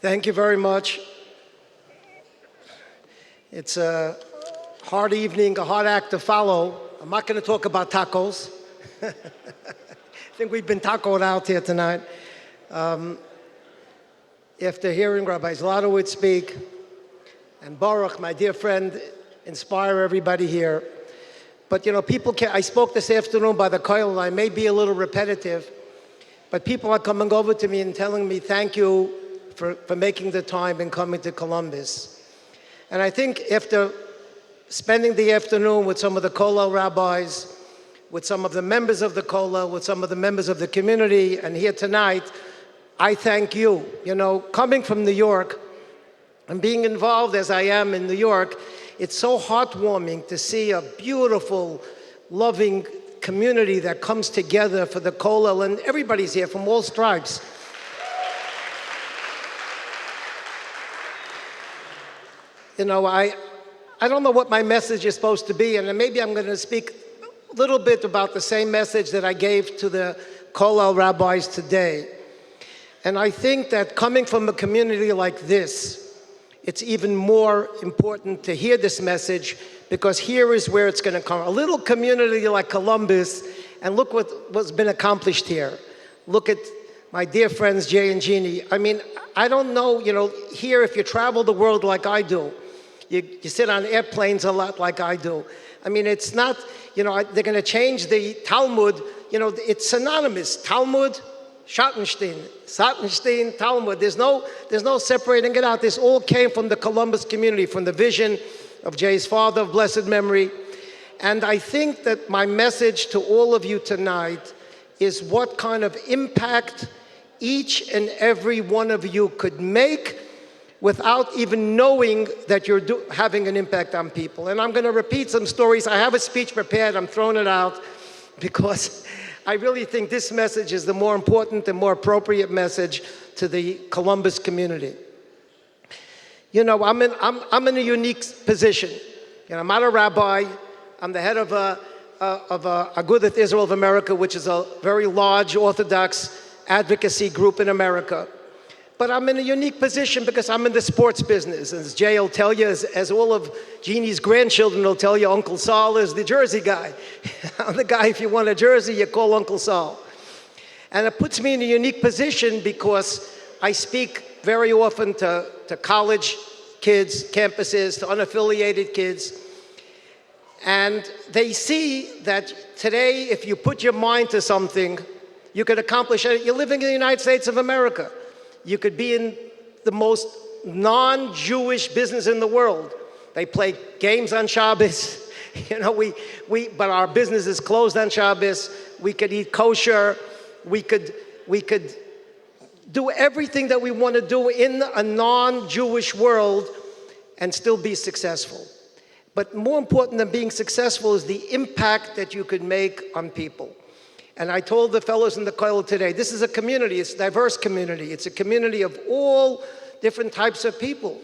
Thank you very much. It's a hard evening, a hard act to follow. I'm not going to talk about tacos. I think we've been tacoed out here tonight. After hearing Rabbi Zlotowitz speak, and Baruch, my dear friend, inspire everybody here. But you know, I spoke this afternoon by the Kollel, I may be a little repetitive, but people are coming over to me and telling me thank you for making the time and coming to Columbus. And I think after spending the afternoon with some of the Kollel rabbis, with some of the members of the Kollel, with some of the members of the community, and here tonight, I thank you. You know, coming from New York and being involved as I am in New York, it's so heartwarming to see a beautiful, loving community that comes together for the Kollel, and everybody's here from all stripes. You know, I don't know what my message is supposed to be, and maybe I'm going to speak a little bit about the same message that I gave to the Kollel rabbis today. And I think that coming from a community like this, it's even more important to hear this message, because here is where it's going to come. A little community like Columbus, and look what's been accomplished here. Look at my dear friends Jay and Jeannie. I mean, I don't know, you know, here if you travel the world like I do, you sit on airplanes a lot like I do. I mean, it's not, you know, they're going to change the Talmud. You know, it's synonymous. Talmud, Schottenstein, Talmud. There's no separating it out. This all came from the Columbus community, from the vision of Jay's father of blessed memory. And I think that my message to all of you tonight is what kind of impact each and every one of you could make without even knowing that you're having an impact on people. And I'm going to repeat some stories. I have a speech prepared. I'm throwing it out because I really think this message is the more important and more appropriate message to the Columbus community. You know, I'm in a unique position. You know, I'm not a rabbi. I'm the head of Agudath Israel of America, which is a very large Orthodox advocacy group in America. But I'm in a unique position because I'm in the sports business. As Jay will tell you, as all of Jeannie's grandchildren will tell you, Uncle Saul is the jersey guy. I'm the guy, if you want a jersey, you call Uncle Saul. And it puts me in a unique position because I speak very often to college kids, campuses, to unaffiliated kids. And they see that today, if you put your mind to something, you could accomplish it. You're living in the United States of America. You could be in the most non-Jewish business in the world. They play games on Shabbos. You know, but our business is closed on Shabbos. We could eat kosher. We could do everything that we want to do in a non-Jewish world and still be successful. But more important than being successful is the impact that you could make on people. And I told the fellows in the Kollel today, this is a community, it's a diverse community. It's a community of all different types of people.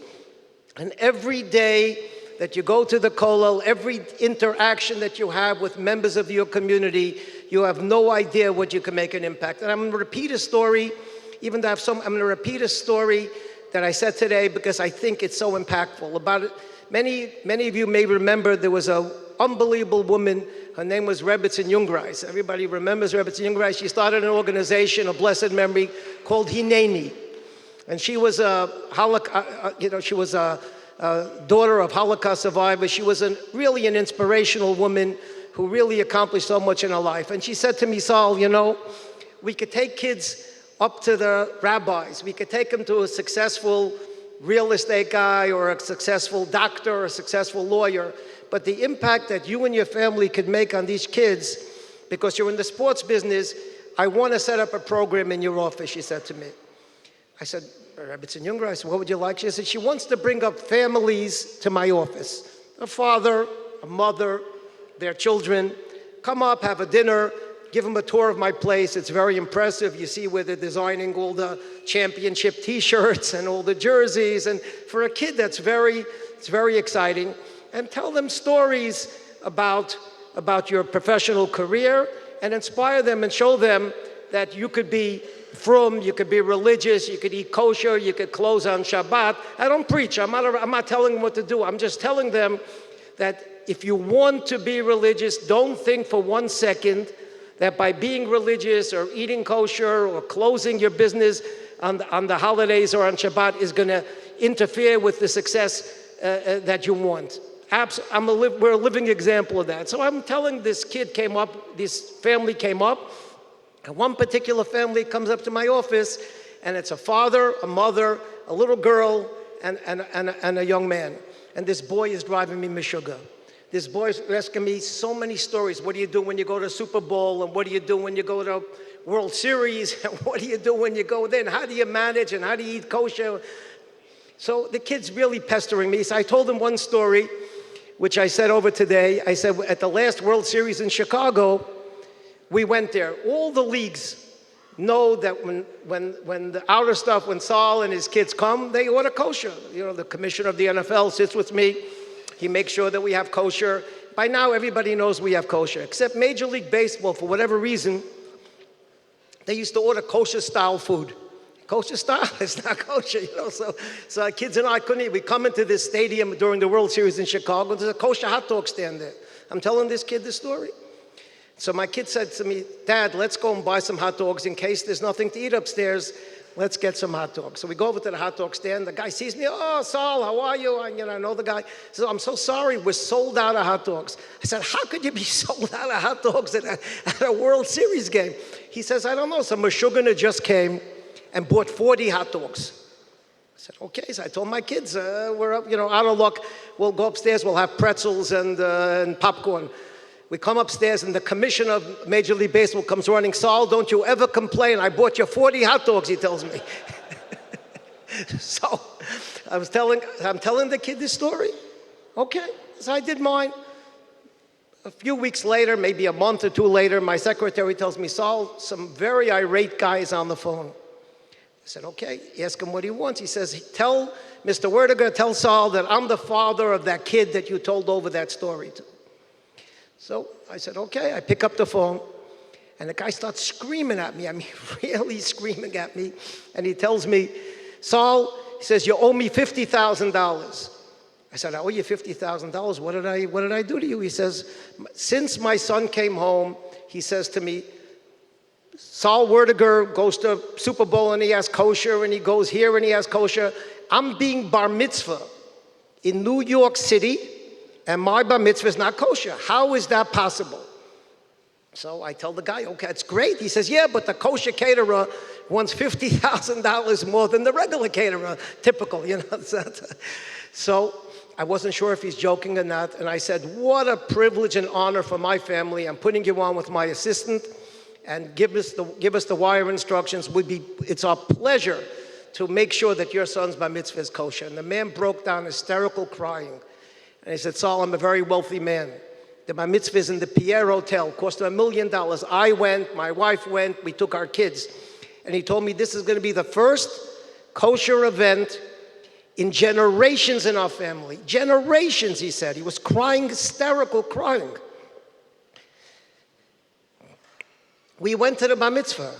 And every day that you go to the Kollel, every interaction that you have with members of your community, you have no idea what you can make an impact. And I'm going to repeat a story, even though I'm going to repeat a story that I said today because I think it's so impactful. About it, many of you may remember there was an unbelievable woman. Her name was Rebbetzin Jungreis. Everybody remembers Rebbetzin Jungreis. She started an organization of blessed memory called Hineni. And she was a daughter of Holocaust survivors. She was really an inspirational woman who really accomplished so much in her life. And she said to me, Saul, you know, we could take kids up to the rabbis. We could take them to a successful real estate guy or a successful doctor or a successful lawyer. But the impact that you and your family could make on these kids, because you're in the sports business, I want to set up a program in your office, she said to me. I said, Rebbetzin Junger, I said, what would you like? She said, she wants to bring up families to my office. A father, a mother, their children. Come up, have a dinner, give them a tour of my place. It's very impressive. You see where they're designing all the championship t-shirts and all the jerseys. And for a kid, it's very exciting. And tell them stories about your professional career and inspire them and show them that you could be frum, you could be religious, you could eat kosher, you could close on Shabbat. I don't preach. I'm not telling them what to do. I'm just telling them that if you want to be religious, don't think for 1 second that by being religious or eating kosher or closing your business on the holidays or on Shabbat is going to interfere with the success that you want. We're a living example of that. So I'm telling this family came up, and one particular family comes up to my office, and it's a father, a mother, a little girl, and a young man. And this boy is driving me mishuggah. This boy's asking me so many stories. What do you do when you go to Super Bowl? And what do you do when you go to World Series? And what do you do when you go there? And how do you manage? And how do you eat kosher? So the kid's really pestering me. So I told him one story, which I said over today. I said, at the last World Series in Chicago, we went there. All the leagues know that when the outer stuff, when Saul and his kids come, they order kosher. You know, the commissioner of the NFL sits with me. He makes sure that we have kosher. By now, everybody knows we have kosher, except Major League Baseball, for whatever reason, they used to order kosher-style food. Kosher style, it's not kosher, you know. So our kids and I couldn't eat. We come into this stadium during the World Series in Chicago, and there's a kosher hot dog stand there. I'm telling this kid the story. So my kid said to me, Dad, let's go and buy some hot dogs in case there's nothing to eat upstairs. Let's get some hot dogs. So we go over to the hot dog stand. The guy sees me. Oh, Saul, how are you? I know the guy. He says, I'm so sorry. We're sold out of hot dogs. I said, how could you be sold out of hot dogs at a World Series game? He says, I don't know. Some Meshuggah just came and bought 40 hot dogs. I said, okay. So I told my kids, we're up, out of luck. We'll go upstairs. We'll have pretzels and popcorn. We come upstairs, and the commissioner of Major League Baseball comes running. Saul, don't you ever complain. I bought you 40 hot dogs, he tells me. So I'm telling the kid this story. Okay, so I did mine. A few weeks later, maybe a month or two later, my secretary tells me, Saul, some very irate guy is on the phone. I said, okay, ask him what he wants. He says, tell Mr. Werdiger, tell Saul that I'm the father of that kid that you told over that story to. So I said, okay. I pick up the phone, and the guy starts screaming at me. I mean, really screaming at me. And he tells me, Saul, he says, you owe me $50,000. I said, I owe you $50,000. What did I do to you? He says, since my son came home, he says to me, Saul Werdiger goes to Super Bowl and he has kosher, and he goes here and he has kosher. I'm being bar mitzvah in New York City, and my bar mitzvah is not kosher. How is that possible? So I tell the guy, okay, it's great. He says, yeah, but the kosher caterer wants $50,000 more than the regular caterer. Typical, So I wasn't sure if he's joking or not. And I said, what a privilege and honor for my family. I'm putting you on with my assistant, and give us the wire instructions. It's our pleasure to make sure that your son's bar mitzvah is kosher. And the man broke down hysterical crying. And he said, Saul, I'm a very wealthy man. The bar mitzvah is in the Pierre Hotel, cost him $1 million. I went, my wife went, we took our kids. And he told me this is going to be the first kosher event in generations in our family. Generations, he said. He was crying, hysterical crying. We went to the bar mitzvah.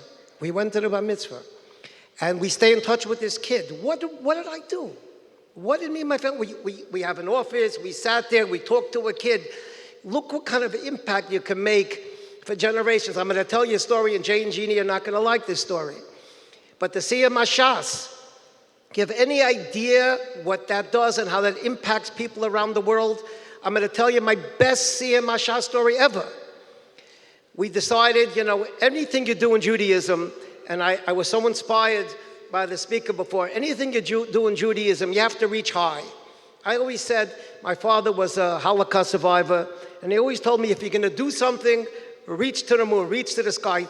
And we stay in touch with this kid. What did I do? What did me and my family, we have an office, we sat there, we talked to a kid. Look what kind of impact you can make for generations. I'm going to tell you a story, and Jay and Jeannie are not going to like this story. But the Siyam HaShas, do you have any idea what that does and how that impacts people around the world? I'm going to tell you my best Siyam HaShas story ever. We decided, anything you do in Judaism, and I was so inspired by the speaker before, anything you do in Judaism, you have to reach high. I always said, my father was a Holocaust survivor, and he always told me, if you're going to do something, reach to the moon, reach to the sky.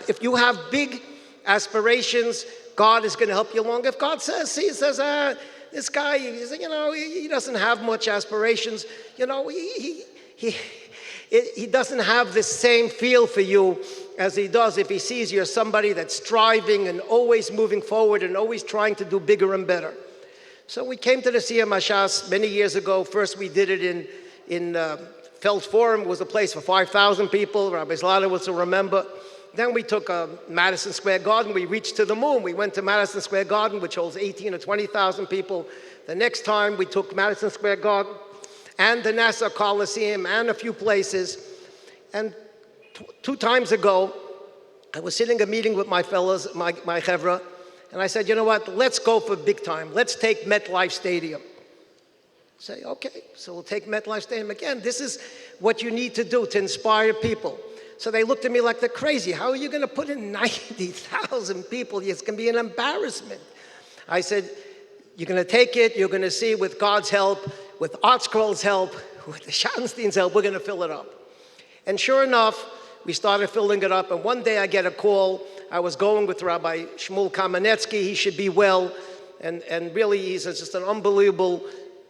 If you have big aspirations, God is going to help you along. If God says, this guy, he doesn't have much aspirations, he doesn't have the same feel for you as he does if he sees you're somebody that's striving and always moving forward and always trying to do bigger and better. So we came to the Siyam HaShas many years ago. First we did it in Feld Forum. It was a place for 5,000 people. Rabbi Zlata will remember. Then we took Madison Square Garden. We reached to the moon. We went to Madison Square Garden, which holds 18 or 20,000 people. The next time we took Madison Square Garden and the Nassau Coliseum and a few places. And 2 times ago, I was sitting a meeting with my fellows, my chevra, and I said, you know what, let's go for big time. Let's take MetLife Stadium. Say, okay, so we'll take MetLife Stadium again. This is what you need to do to inspire people. So they looked at me like they're crazy. How are you going to put in 90,000 people? It's going to be an embarrassment. I said, you're going to take it, you're going to see with God's help, with Art Scroll's help, with the Schottenstein's help, we're going to fill it up. And sure enough, we started filling it up, and one day I get a call. I was going with Rabbi Shmuel Kamenetsky. He should be well, and really he's just an unbelievable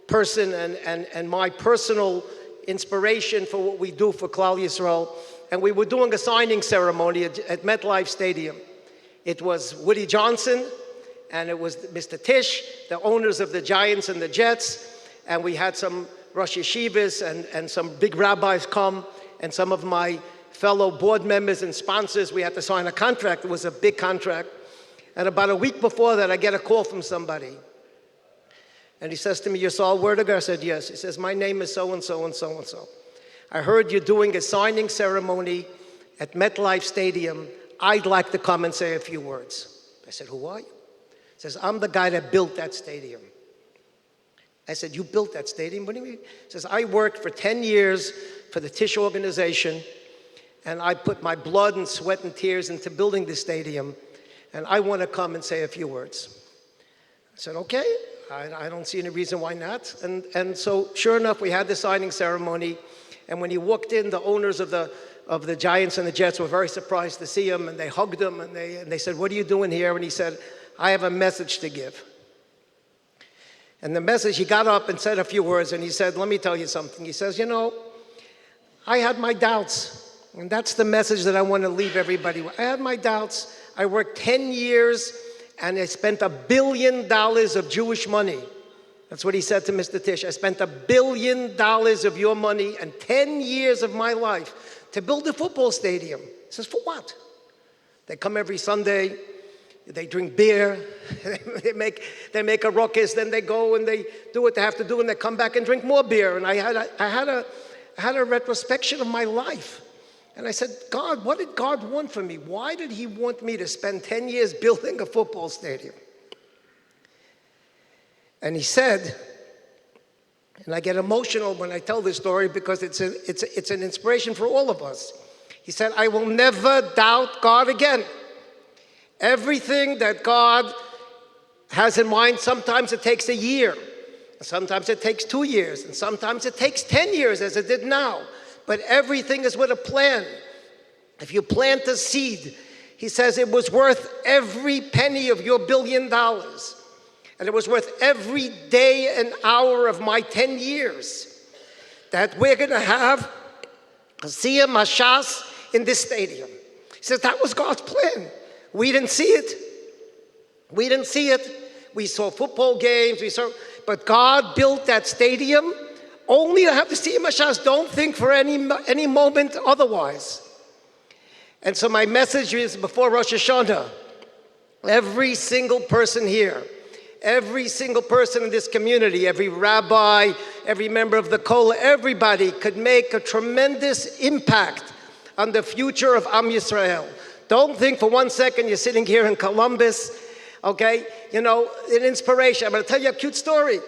person and my personal inspiration for what we do for Klal Yisrael. And we were doing a signing ceremony at MetLife Stadium. It was Woody Johnson, and it was Mr. Tisch, the owners of the Giants and the Jets, and we had some Rosh Yeshivas and some big rabbis come, and some of my fellow board members and sponsors. We had to sign a contract. It was a big contract. And about a week before that, I get a call from somebody. And he says to me, "You're Saul Werdiger?" I said, "Yes." He says, "My name is so-and-so and so-and-so. I heard you're doing a signing ceremony at MetLife Stadium. I'd like to come and say a few words." I said, "Who are you?" He says, "I'm the guy that built that stadium." I said, "You built that stadium? What do you mean?" He says, "I worked for 10 years for the Tisch organization, and I put my blood and sweat and tears into building this stadium, and I want to come and say a few words." I said, "Okay, I don't see any reason why not." And so, sure enough, we had the signing ceremony, and when he walked in, the owners of the Giants and the Jets were very surprised to see him, and they hugged him, and they said, "What are you doing here?" And he said, "I have a message to give." And the message, he got up and said a few words, and he said, "Let me tell you something." He says, "You know, I had my doubts, and that's the message that I want to leave everybody with. I had my doubts. I worked 10 years, and I spent $1 billion of Jewish money." That's what he said to Mr. Tisch. "I spent $1 billion of your money and 10 years of my life to build a football stadium." He says, "For what?" They come every Sunday, they drink beer, they make a ruckus, then they go and they do what they have to do, and they come back and drink more beer. And I had a retrospection of my life. And I said, "God, what did God want from me? Why did he want me to spend 10 years building a football stadium?" And he said, and I get emotional when I tell this story because it's an inspiration for all of us. He said, "I will never doubt God again. Everything that God has in mind, sometimes it takes a year, sometimes it takes 2 years, and sometimes it takes 10 years as it did now. But everything is with a plan. If you plant a seed," he says, "it was worth every penny of your $1 billion. And it was worth every day and hour of my 10 years that we're going to have a Siyam Hashas in this stadium." He says, that was God's plan. We didn't see it. We didn't see it. We saw football games. But God built that stadium only to have the Siyam Hashas. Don't think for any moment otherwise. And so my message is before Rosh Hashanah, every single person here, every single person in this community, every rabbi, every member of the Kollel, everybody could make a tremendous impact on the future of Am Yisrael. Don't think for 1 second you're sitting here in Columbus, okay? You know, an inspiration. I'm going to tell you a cute story.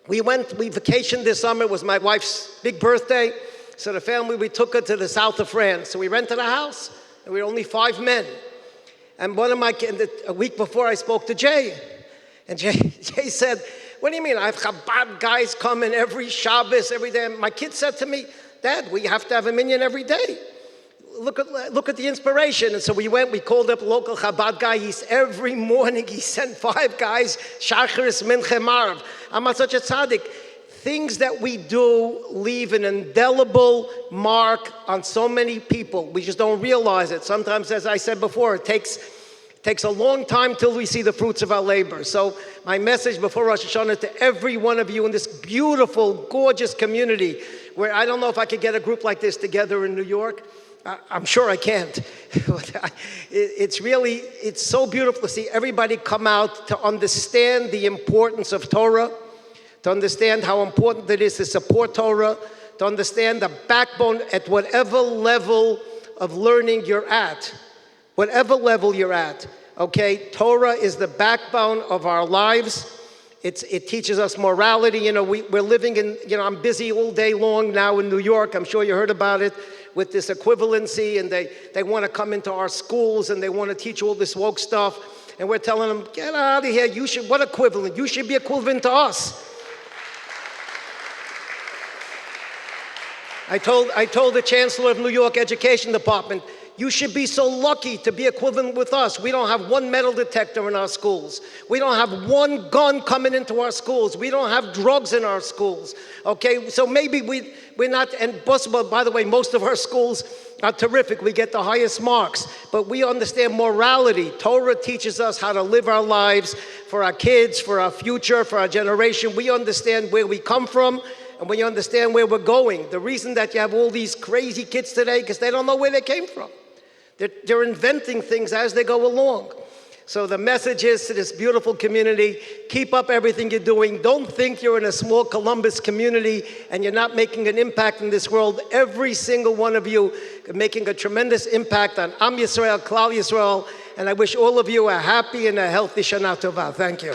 We vacationed this summer. It was my wife's big birthday. So the family, we took her to the south of France. So we rented a house, and we were only 5 men. And one of my kids, a week before, I spoke to Jay. And Jay said, "What do you mean? I have Chabad guys coming every Shabbos, every day." And my kid said to me, "Dad, we have to have a minyan every day. Look at the inspiration." And so we called up a local Chabad guy. Every morning he sent 5 guys, Shacharis, Mincha, Marav. I'm not such a tzaddik. Things that we do leave an indelible mark on so many people. We just don't realize it. Sometimes, as I said before, it takes a long time till we see the fruits of our labor. So my message before Rosh Hashanah to every one of you in this beautiful, gorgeous community, where I don't know if I could get a group like this together in New York. I'm sure I can't. It's so beautiful to see everybody come out to understand the importance of Torah, to understand how important it is to support Torah, to understand the backbone at whatever level of learning you're at. Whatever level you're at, okay? Torah is the backbone of our lives. It teaches us morality. You know, we're living in, you know, I'm busy all day long now in New York. I'm sure you heard about it with this equivalency, and they want to come into our schools and they want to teach all this woke stuff. And we're telling them, get out of here. What equivalent? You should be equivalent to us. I told the Chancellor of New York Education Department, you should be so lucky to be equivalent with us. We don't have one metal detector in our schools. We don't have one gun coming into our schools. We don't have drugs in our schools. Okay, so maybe we're not, and by the way, most of our schools are terrific. We get the highest marks, but we understand morality. Torah teaches us how to live our lives for our kids, for our future, for our generation. We understand where we come from, and when you understand where we're going. The reason that you have all these crazy kids today, because they don't know where they came from. They're inventing things as they go along. So the message is to this beautiful community, keep up everything you're doing. Don't think you're in a small Columbus community and you're not making an impact in this world. Every single one of you are making a tremendous impact on Am Yisrael, Klal Yisrael, and I wish all of you a happy and a healthy Shana Tova. Thank you.